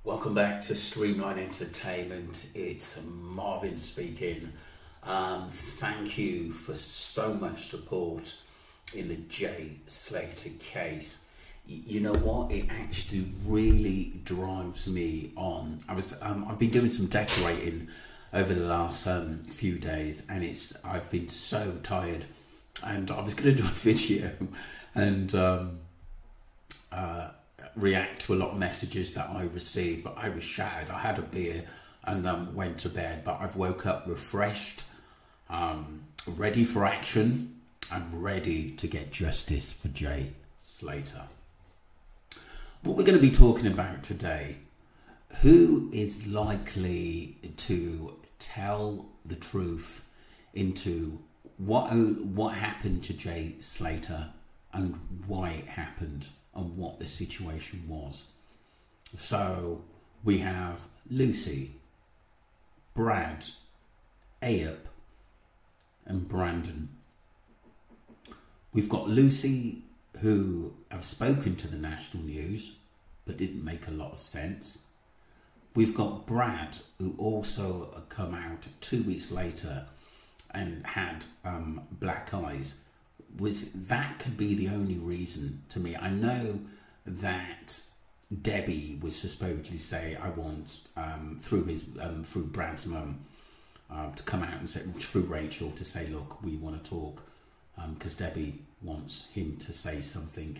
Welcome back to Streamline Entertainment. It's Marvin speaking. Thank you for so much support in the Jay Slater case. You know what? It actually really drives me on. I've been doing some decorating over the last few days, and I've been so tired. And I was going to do a video and react to a lot of messages that I received, but I was shattered. I had a beer and went to bed, but I've woke up refreshed, ready for action and ready to get justice for Jay Slater. What we're going to be talking about today, who is likely to tell the truth into what happened to Jay Slater and why it happened and what the situation was. So we have Lucy, Brad, Ayup and Brandon. We've got Lucy, who have spoken to the national news but didn't make a lot of sense. We've got Brad, who also come out 2 weeks later and had black eyes. That could be the only reason to me. I know that Debbie was supposedly say, I want through Brad's mum to come out and say, through Rachel, to say, look, we want to talk, because Debbie wants him to say something.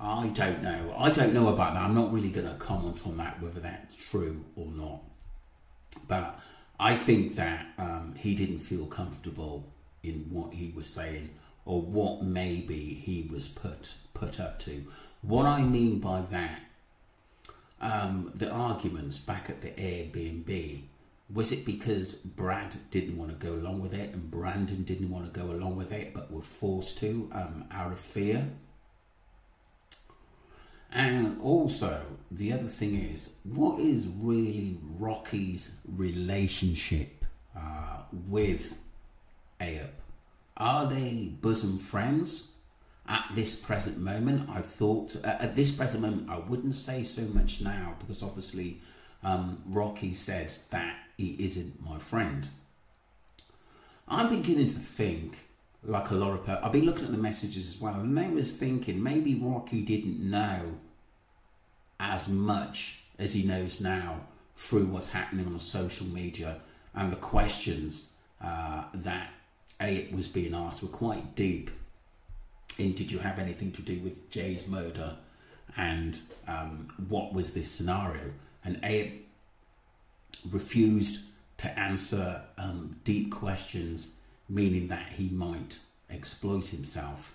I don't know about that. I'm not really going to comment on that, whether that's true or not. But I think that he didn't feel comfortable in what he was saying, or what maybe he was put up to. What I mean by that, the arguments back at the Airbnb, was it because Brad didn't want to go along with it and Brandon didn't want to go along with it but were forced to out of fear? And also, the other thing is, what is really Rocky's relationship with Ayup? Are they bosom friends at this present moment? I thought, at this present moment, I wouldn't say so much now, because obviously Rocky says that he isn't my friend. I'm beginning to think, like a lot of people, I've been looking at the messages as well, and I was thinking maybe Rocky didn't know as much as he knows now through what's happening on social media, and the questions that Ayup was being asked were quite deep in, did you have anything to do with Jay's murder, and what was this scenario? And Ayup refused to answer deep questions, meaning that he might exploit himself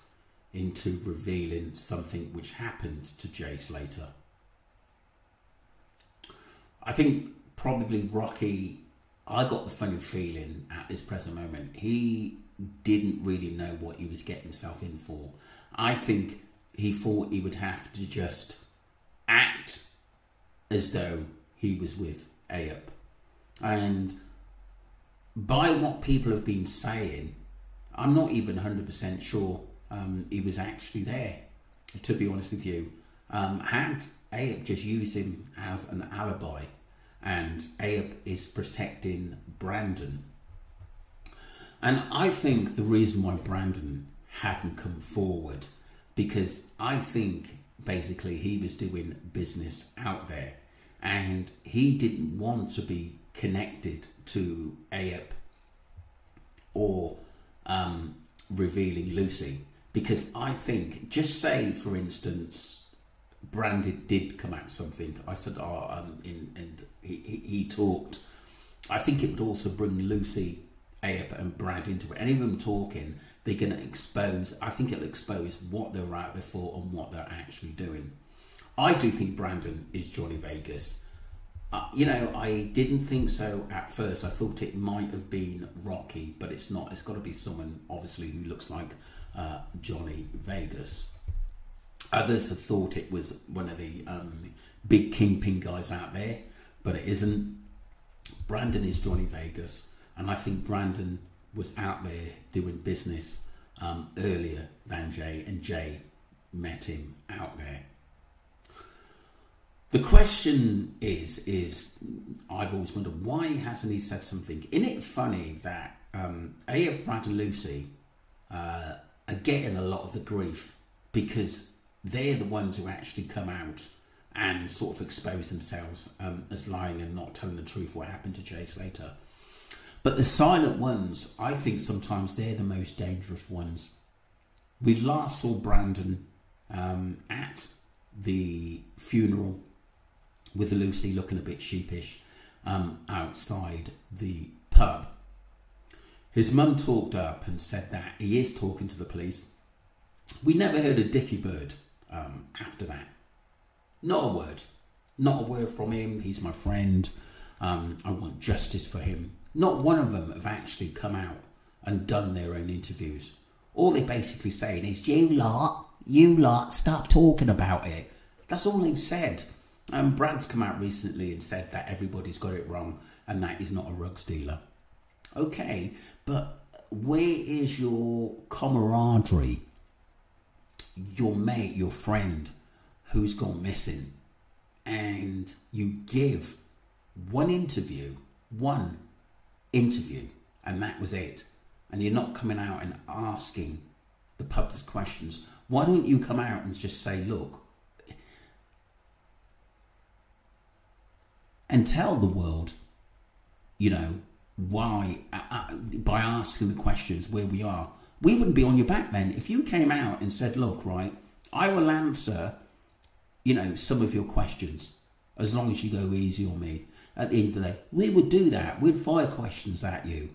into revealing something which happened to Jay Slater. I think probably Rocky, I got the funny feeling at this present moment, he didn't really know what he was getting himself in for. I think he thought he would have to just act as though he was with Ayup. And by what people have been saying, I'm not even 100% sure he was actually there, to be honest with you. Had Ayup just used him as an alibi, and Ayup is protecting Brandon. And I think the reason why Brandon hadn't come forward, because I think basically he was doing business out there and he didn't want to be connected to Ayup or revealing Lucy. Because I think, just say for instance, Brandon did come out something, I said, and he talked, I think it would also bring Lucy, Ayup and Brad into it. Any of them talking, they're going to expose, I think it'll expose what they're out there for and what they're actually doing. I do think Brandon is Johnny Vegas. You know, I didn't think so at first. I thought it might have been Rocky, but it's not. It's got to be someone, obviously, who looks like Johnny Vegas. Others have thought it was one of the big kingpin guys out there, but it isn't. Brandon is Johnny Vegas, and I think Brandon was out there doing business earlier than Jay, and Jay met him out there. The question is I've always wondered, why hasn't he said something? Isn't it funny that Brad and Lucy are getting a lot of the grief because they're the ones who actually come out and sort of expose themselves as lying and not telling the truth what happened to Jay Slater. But the silent ones, I think sometimes they're the most dangerous ones. We last saw Brandon at the funeral with Lucy looking a bit sheepish outside the pub. His mum talked up and said that he is talking to the police. We never heard a dicky bird after that. Not a word. Not a word from him. He's my friend. I want justice for him. Not one of them have actually come out and done their own interviews. All they're basically saying is, you lot, stop talking about it. That's all they've said. Brad's come out recently and said that everybody's got it wrong and that he's not a rugs dealer. Okay, but where is your camaraderie? Your mate, your friend who's gone missing, and you give one interview, and that was it. And you're not coming out and asking the public questions. Why don't you come out and just say, look, and tell the world, you know, why, by asking the questions where we are. We wouldn't be on your back then. If you came out and said, look, right, I will answer, you know, some of your questions as long as you go easy on me. At the end of the day, we would do that. We'd fire questions at you.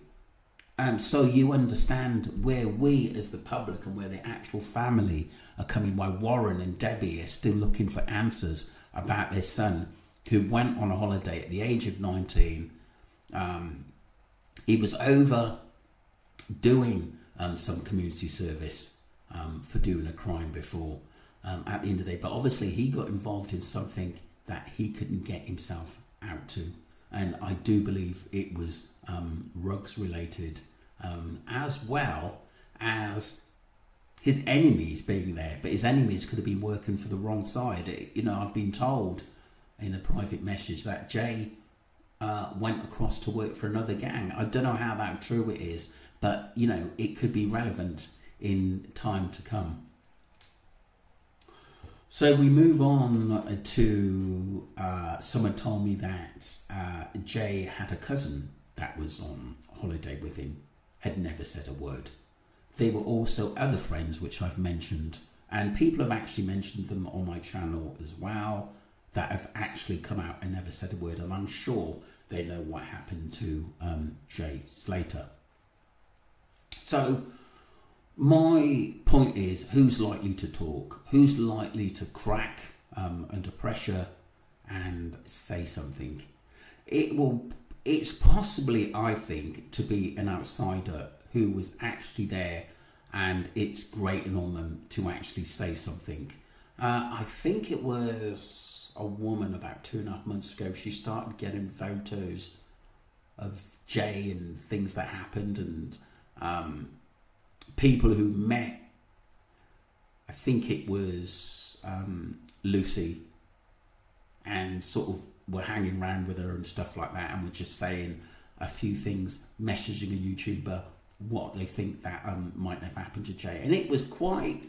So you understand where we as the public and where the actual family are coming, why Warren and Debbie are still looking for answers about their son who went on a holiday at the age of 19. He was over doing some community service for doing a crime before at the end of the day. But obviously he got involved in something that he couldn't get himself out to. And I do believe it was rugs related, as well as his enemies being there. But his enemies could have been working for the wrong side. You know, I've been told in a private message that Jay went across to work for another gang. I don't know how that true it is, but you know, it could be relevant in time to come. So we move on to someone told me that Jay had a cousin that was on holiday with him, had never said a word. There were also other friends which I've mentioned, and people have actually mentioned them on my channel as well, that have actually come out and never said a word, and I'm sure they know what happened to Jay Slater. So my point is, who's likely to talk? Who's likely to crack under pressure and say something? It's possibly, I think, to be an outsider who was actually there, and it's grating on them to actually say something. I think it was a woman about 2.5 months ago. She started getting photos of Jay and things that happened, and people who met, I think it was Lucy, and sort of were hanging around with her and stuff like that, and were just saying a few things, messaging a YouTuber what they think that might have happened to Jay. And it was quite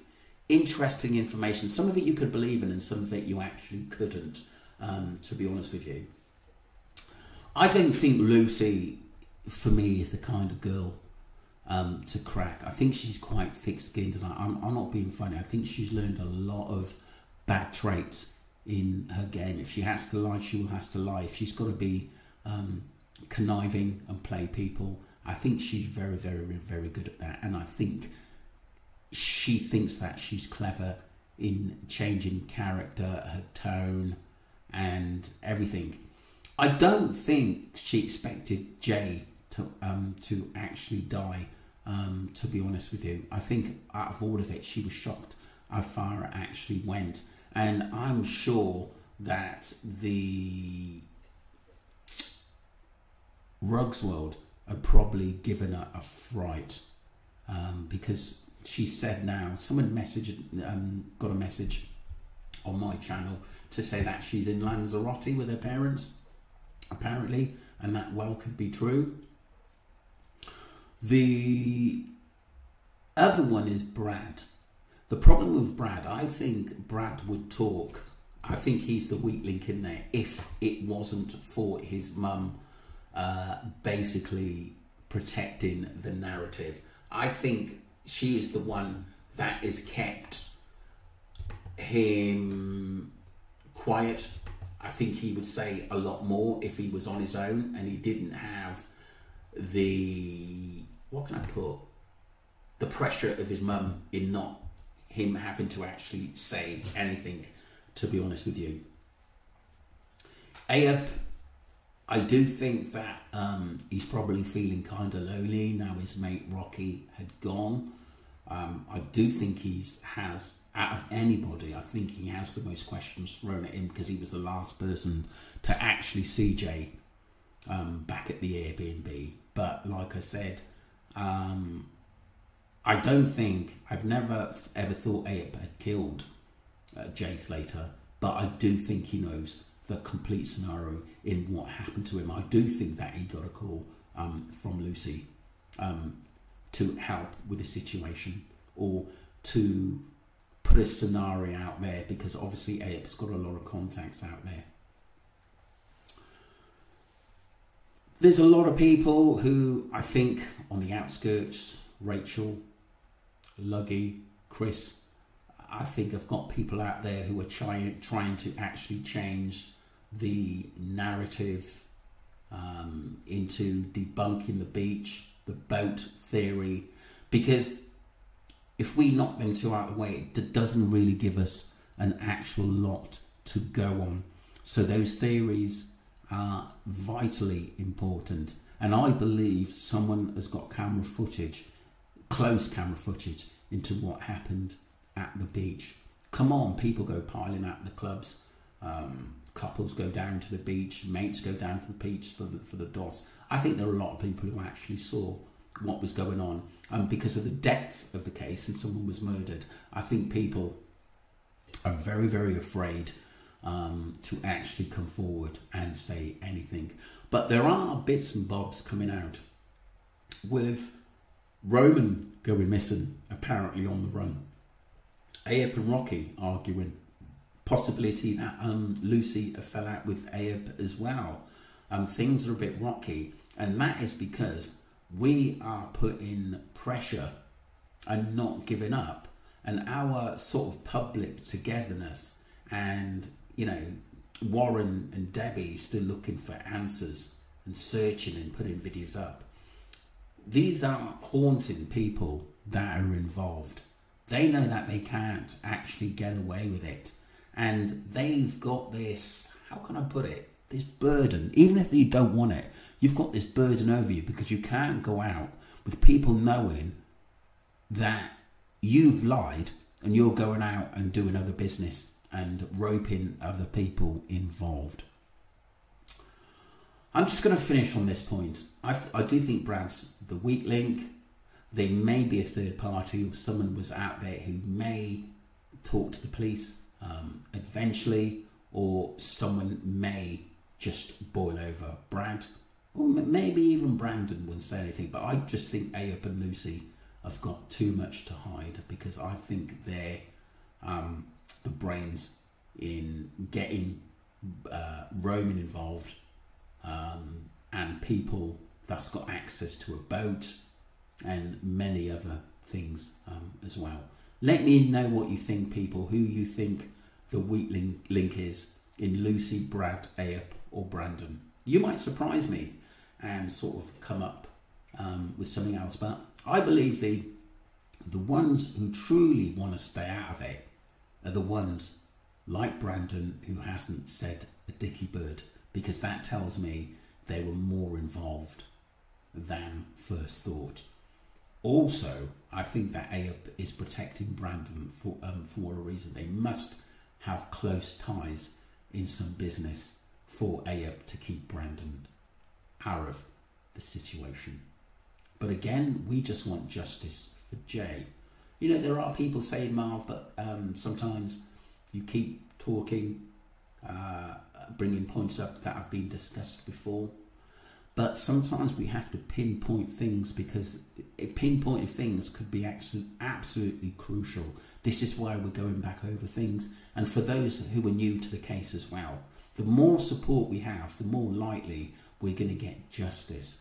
interesting information. Some of it you could believe in and some of it you actually couldn't, to be honest with you. I don't think Lucy, for me, is the kind of girl to crack. I think she's quite thick-skinned, and I'm not being funny. I think she's learned a lot of bad traits in her game. If she has to lie, she will have to lie. If she's got to be conniving and play people, I think she's very, very, very good at that. And I think she thinks that she's clever in changing character, her tone, and everything. I don't think she expected Jay to actually die, to be honest with you. I think out of all of it, she was shocked how far it actually went. And I'm sure that the Rugs world had probably given her a fright, because she said now, someone got a message on my channel to say that she's in Lanzarote with her parents, apparently, and that well could be true. The other one is Brad. The problem with Brad, I think Brad would talk. I think he's the weak link in there if it wasn't for his mum basically protecting the narrative. I think she is the one that has kept him quiet. I think he would say a lot more if he was on his own and he didn't have the, what can I put, the pressure of his mum in not him having to actually say anything, to be honest with you. Ayub, I do think that he's probably feeling kind of lonely now his mate Rocky had gone. I do think has, out of anybody, I think he has the most questions thrown at him because he was the last person to actually see Jay back at the Airbnb. But like I said, I don't think, I've never ever thought Ayub had killed Jay Slater, but I do think he knows the complete scenario in what happened to him. I do think that he got a call from Lucy to help with the situation or to put a scenario out there, because obviously Ayub's got a lot of contacts out there. There's a lot of people who I think on the outskirts, Rachel, Luggy, Chris, I think I've got people out there who are trying to actually change the narrative into debunking the beach, the boat theory, because if we knock them two out of the way, it doesn't really give us an actual lot to go on. So those theories are vitally important, and I believe someone has got camera footage, close camera footage, into what happened at the beach. Come on, people go piling out the clubs, couples go down to the beach, mates go down to the beach for the DOS. I think there are a lot of people who actually saw what was going on, and because of the depth of the case and someone was murdered, I think people are very, very afraid to actually come forward and say anything. But there are bits and bobs coming out with Roman going missing, apparently on the run, Ayub and Rocky arguing, possibility that Lucy fell out with Ayub as well. Things are a bit rocky, and that is because we are putting pressure and not giving up, and our sort of public togetherness, and you know, Warren and Debbie still looking for answers and searching and putting videos up. These are haunting people that are involved. They know that they can't actually get away with it, and they've got this, how can I put it, this burden. Even if you don't want it, you've got this burden over you because you can't go out with people knowing that you've lied and you're going out and doing other business and roping other people involved. I'm just going to finish on this point. I do think Brad's the weak link. There may be a third party, or someone was out there who may talk to the police eventually, or someone may just boil over Brad, or maybe even Brandon wouldn't say anything. But I just think Ayub and Lucy have got too much to hide, because I think they're the brains in getting Roman involved, and people that's got access to a boat and many other things as well. Let me know what you think, people, who you think the weak link is in Lucy, Brad, Ayub or Brandon. You might surprise me and sort of come up with something else, but I believe the ones who truly want to stay out of it are the ones like Brandon, who hasn't said a dicky bird, because that tells me they were more involved than first thought. Also, I think that Ayub is protecting Brandon for a reason. They must have close ties in some business for Ayub to keep Brandon out of the situation. But again, we just want justice for Jay. You know, there are people saying, Marv, but sometimes you keep talking, bringing points up that have been discussed before. But sometimes we have to pinpoint things, because pinpointing things could be absolutely crucial. This is why we're going back over things. And for those who are new to the case as well, the more support we have, the more likely we're going to get justice.